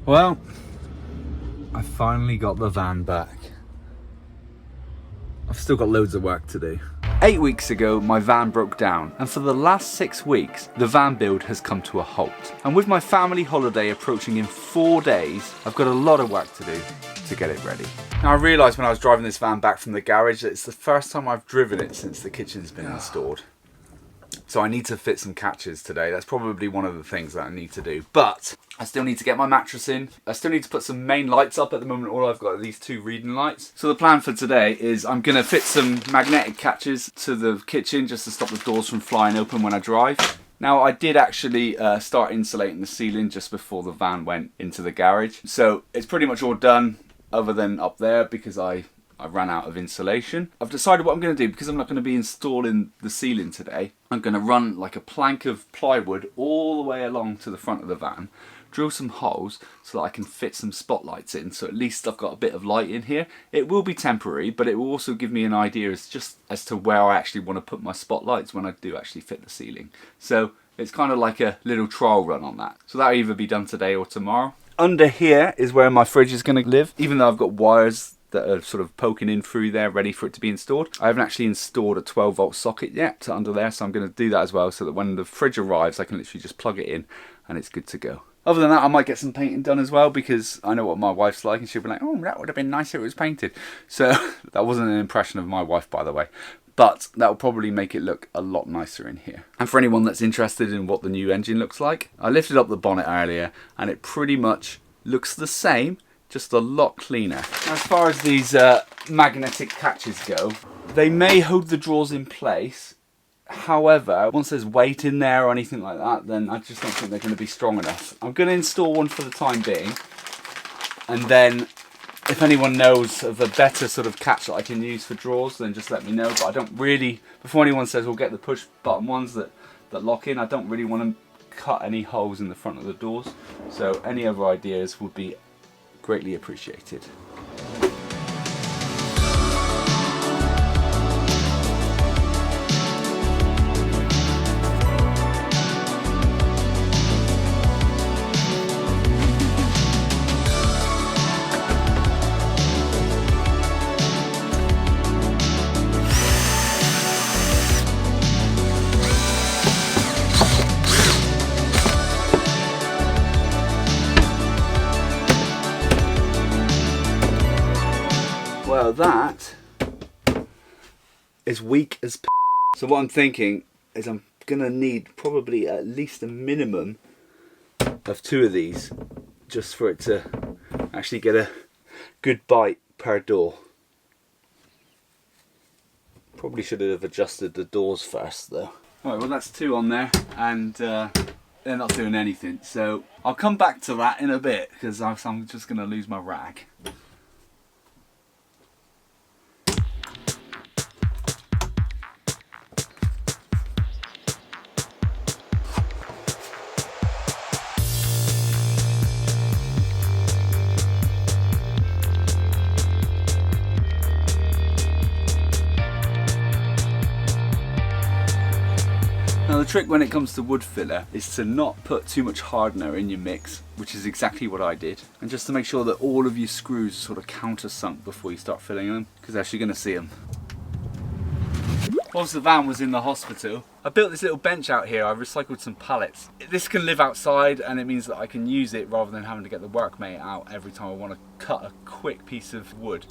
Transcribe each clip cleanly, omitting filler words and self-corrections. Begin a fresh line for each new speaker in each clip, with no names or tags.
Well, I finally got the van back. I've still got loads of work to do. 8 weeks ago, my van broke down, and for the last 6 weeks, the van build has come to a halt. And with my family holiday approaching in 4 days, I've got a lot of work to do to get it ready. Now, I realised when I was driving this van back from the garage that it's the first time I've driven it since the kitchen's been installed. So I need to fit some catches today. That's probably one of the things that I need to do. But I still need to get my mattress in. I still need to put some main lights up. At the moment, all I've got are these 2 reading lights. So the plan for today is I'm going to fit some magnetic catches to the kitchen just to stop the doors from flying open when I drive. Now, I did actually start insulating the ceiling just before the van went into the garage. So it's pretty much all done other than up there because I ran out of insulation. I've decided what I'm going to do because I'm not going to be installing the ceiling today. I'm going to run like a plank of plywood all the way along to the front of the van, drill some holes so that I can fit some spotlights in, so at least I've got a bit of light in here. It will be temporary, but it will also give me an idea as to where I actually want to put my spotlights when I do actually fit the ceiling. So it's kind of like a little trial run on that. So that'll either be done today or tomorrow. Under here is where my fridge is going to live, even though I've got wires that are sort of poking in through there ready for it to be installed. I haven't actually installed a 12 volt socket yet to under there, so I'm going to do that as well so that when the fridge arrives I can literally just plug it in and it's good to go. Other than that, I might get some painting done as well because I know what my wife's like and she'll be like, oh, that would have been nice if it was painted. So that wasn't an impression of my wife, by the way. But that will probably make it look a lot nicer in here. And for anyone that's interested in what the new engine looks like, I lifted up the bonnet earlier and it pretty much looks the same, just a lot cleaner. As far as these magnetic catches go, they may hold the drawers in place. However, once there's weight in there or anything like that, then I just don't think they're going to be strong enough. I'm going to install one for the time being, and then if anyone knows of a better sort of catch that I can use for drawers, then just let me know. But I don't really, before anyone says we'll get the push button ones that lock in, I don't really want to cut any holes in the front of the doors. So any other ideas would be greatly appreciated. Well, that is weak as p. So what I'm thinking is I'm gonna need probably at least a minimum of 2 of these just for it to actually get a good bite per door. Probably should have adjusted the doors first though. Alright, well that's 2 on there and they're not doing anything. So I'll come back to that in a bit because I'm just gonna lose my rag. Now the trick when it comes to wood filler is to not put too much hardener in your mix, which is exactly what I did, and just to make sure that all of your screws are sort of countersunk before you start filling them, because actually you're going to see them. Whilst the van was in the hospital, I built this little bench out here. I recycled some pallets. This can live outside and it means that I can use it rather than having to get the workmate out every time I want to cut a quick piece of wood.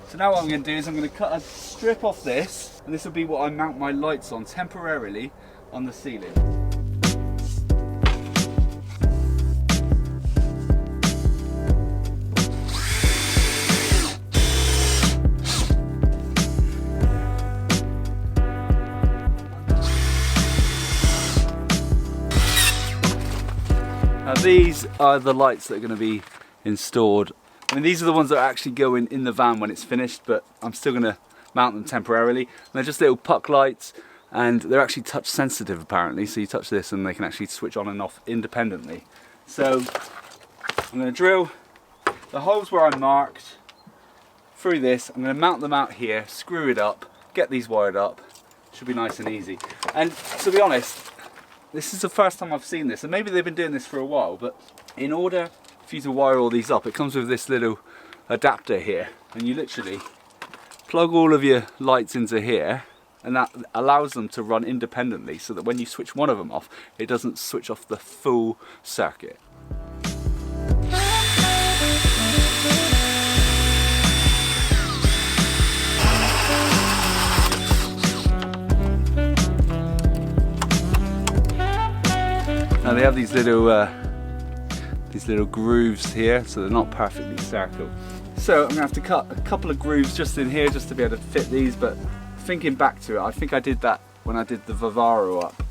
So now what I'm going to do is I'm going to cut a strip off this, and this will be what I mount my lights on temporarily on the ceiling. Now these are the lights that are going to be installed. I mean, these are the ones that are actually going in the van when it's finished, but I'm still going to mount them temporarily. And they're just little puck lights, and they're actually touch sensitive apparently, so you touch this and they can actually switch on and off independently. So I'm going to drill the holes where I marked through this. I'm going to mount them out here, screw it up, get these wired up. Should be nice and easy. And to be honest, this is the first time I've seen this, and maybe they've been doing this for a while, but in order for you to wire all these up, it comes with this little adapter here, and you literally plug all of your lights into here, and that allows them to run independently, so that when you switch one of them off, it doesn't switch off the full circuit. Now they have these little grooves here, so they're not perfectly circle. So I'm gonna have to cut a couple of grooves just in here just to be able to fit these, but thinking back to it, I think I did that when I did the Vivaro up.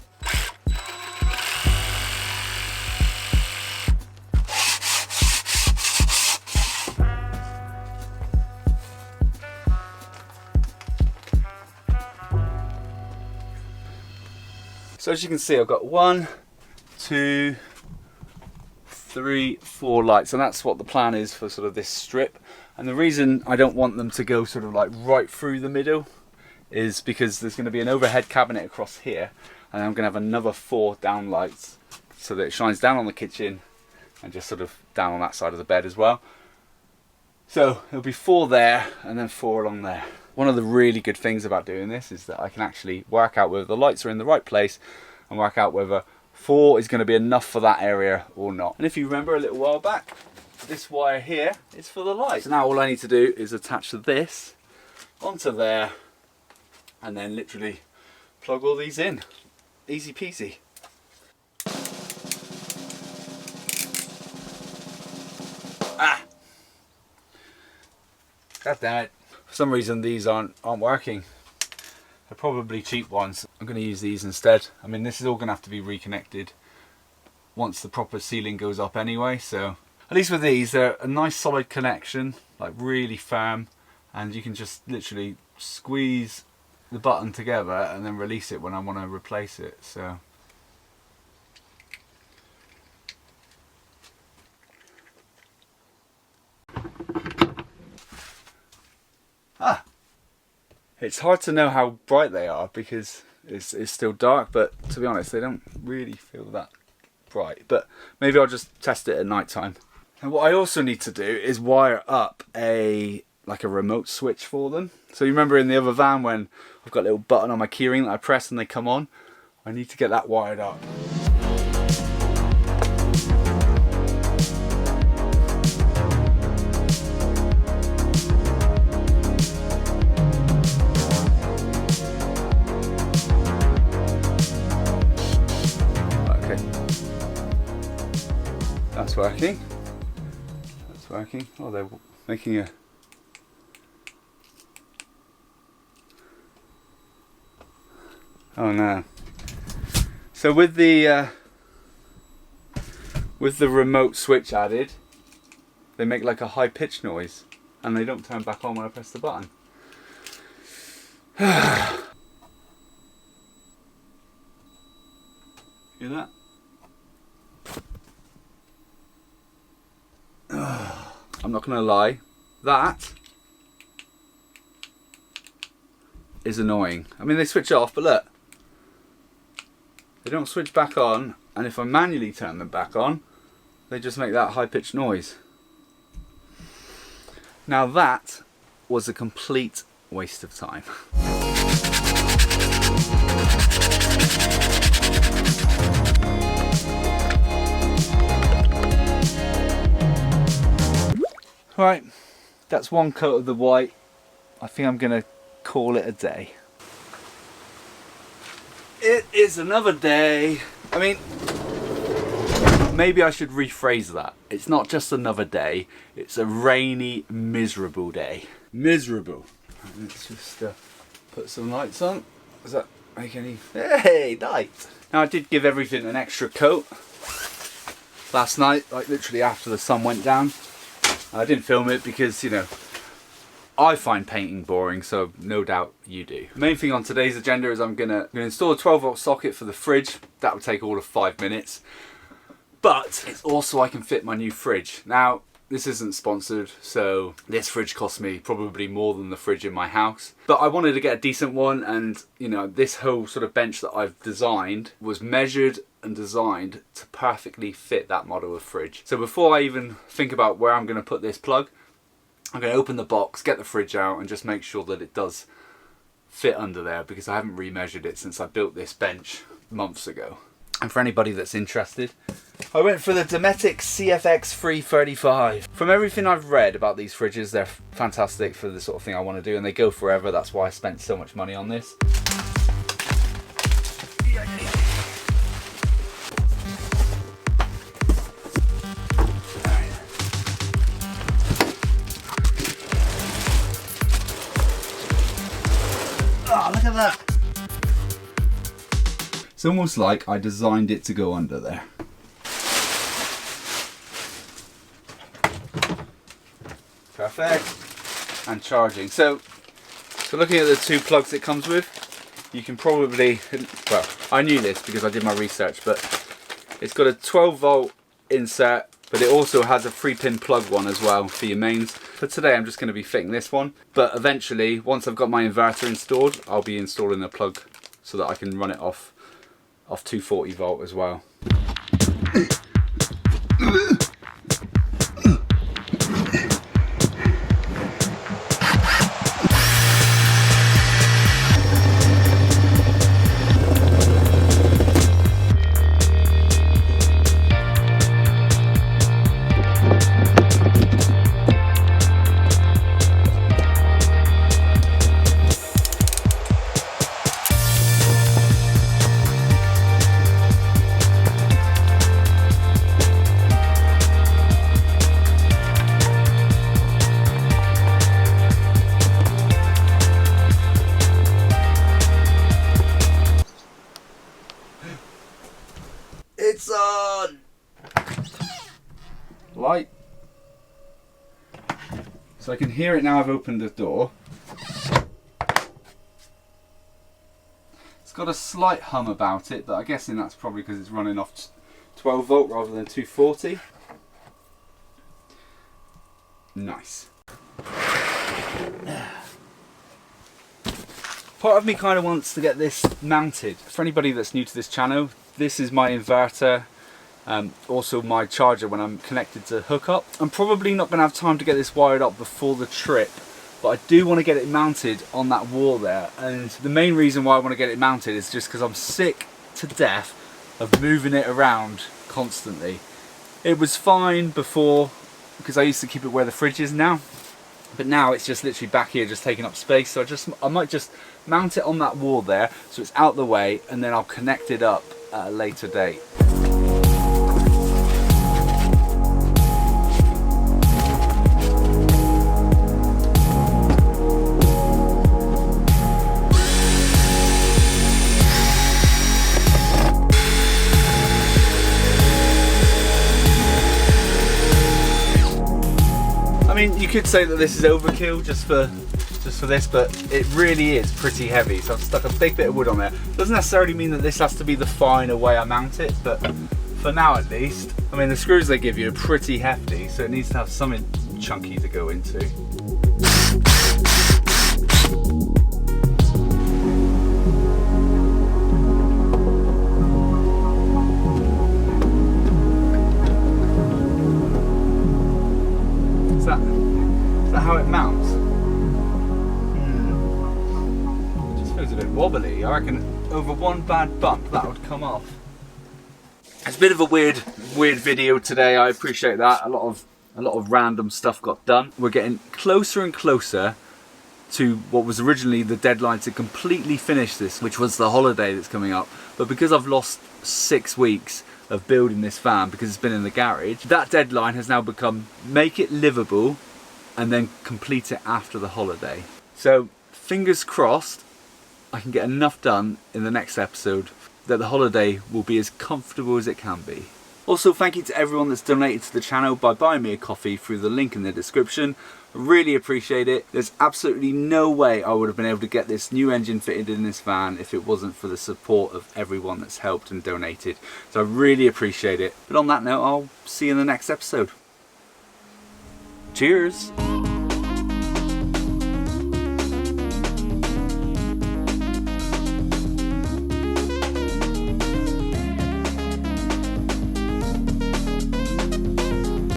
So as you can see, I've got 1, 2, 3, 4 lights, and that's what the plan is for sort of this strip. And the reason I don't want them to go sort of like right through the middle is because there's going to be an overhead cabinet across here, and I'm going to have another 4 down lights so that it shines down on the kitchen and just sort of down on that side of the bed as well. So it'll be 4 there and then 4 along there. One of the really good things about doing this is that I can actually work out whether the lights are in the right place and work out whether 4 is going to be enough for that area or not. And if you remember a little while back, this wire here is for the lights. So now all I need to do is attach this onto there and then literally plug all these in. Easy peasy. Ah! God damn it. For some reason these aren't working. They're probably cheap ones. I'm going to use these instead. I mean, this is all going to have to be reconnected once the proper ceiling goes up anyway, so at least with these, they're a nice solid connection, like really firm, and you can just literally squeeze the button together and then release it when I want to replace it. So it's hard to know how bright they are because it's still dark, but to be honest, they don't really feel that bright. But maybe I'll just test it at night time. And what I also need to do is wire up a remote switch for them. So you remember in the other van when I've got a little button on my keyring that I press and they come on? I need to get that wired up. That's working. That's working. Oh, they're making a... Oh no. So with the remote switch added, they make like a high pitch noise and they don't turn back on when I press the button. Hear that? I'm not gonna lie, that is annoying. I mean, they switch off, but look, they don't switch back on, and if I manually turn them back on, they just make that high-pitched noise. Now that was a complete waste of time. Right, that's one coat of the white. I think I'm gonna call it a day. It is another day. I mean, maybe I should rephrase that. It's not just another day, it's a rainy, miserable day. Miserable. Let's just put some lights on. Does that make any... Hey, light! Now I did give everything an extra coat last night, like literally after the sun went down. I didn't film it because, you know, I find painting boring, so no doubt you do. The main thing on today's agenda is I'm gonna install a 12-volt socket for the fridge. That would take all of 5 minutes. But it's also I can fit my new fridge. Now, this isn't sponsored, so this fridge cost me probably more than the fridge in my house. But I wanted to get a decent one, and you know, this whole sort of bench that I've designed was measured and designed to perfectly fit that model of fridge. So before I even think about where I'm going to put this plug, I'm going to open the box, get the fridge out, and just make sure that it does fit under there, because I haven't remeasured it since I built this bench months ago. And for anybody that's interested, I went for the Dometic CFX 335. From everything I've read about these fridges, they're fantastic for the sort of thing I want to do, and they go forever. That's why I spent so much money on this. Oh, look at that! It's almost like I designed it to go under there. Perfect. And charging. So looking at the two plugs it comes with, you can probably, well, I knew this because I did my research, but it's got a 12 volt insert, but it also has a 3-pin plug one as well for your mains. For today I'm just going to be fitting this one, but eventually once I've got my inverter installed, I'll be installing a plug so that I can run it off 240 volt as well. It's on! Light. So I can hear it now I've opened the door. It's got a slight hum about it, but I'm guessing that's probably because it's running off 12 volt rather than 240. Nice. Part of me kind of wants to get this mounted. For anybody that's new to this channel, this is my inverter, also my charger when I'm connected to hookup. I'm probably not going to have time to get this wired up before the trip, but I do want to get it mounted on that wall there. And the main reason why I want to get it mounted is just because I'm sick to death of moving it around constantly. It was fine before because I used to keep it where the fridge is now, but now it's just literally back here just taking up space. So I might just mount it on that wall there so it's out the way, and then I'll connect it up at a later date. I mean, you could say that this is overkill just for this, but it really is pretty heavy. So I've stuck a big bit of wood on there. Doesn't necessarily mean that this has to be the final way I mount it, but for now at least. I mean, the screws they give you are pretty hefty, so it needs to have something chunky to go into. Is that how it mounts? It's a bit wobbly. I reckon over one bad bump that would come off. It's a bit of a weird video today. I appreciate that. A lot of random stuff got done. We're getting closer and closer to what was originally the deadline to completely finish this, which was the holiday that's coming up. But because I've lost 6 weeks of building this van because it's been in the garage, that deadline has now become make it livable and then complete it after the holiday. So fingers crossed I can get enough done in the next episode that the holiday will be as comfortable as it can be. Also, thank you to everyone that's donated to the channel by buying me a coffee through the link in the description. I really appreciate it. There's absolutely no way I would have been able to get this new engine fitted in this van if it wasn't for the support of everyone that's helped and donated. So I really appreciate it. But on that note, I'll see you in the next episode. Cheers!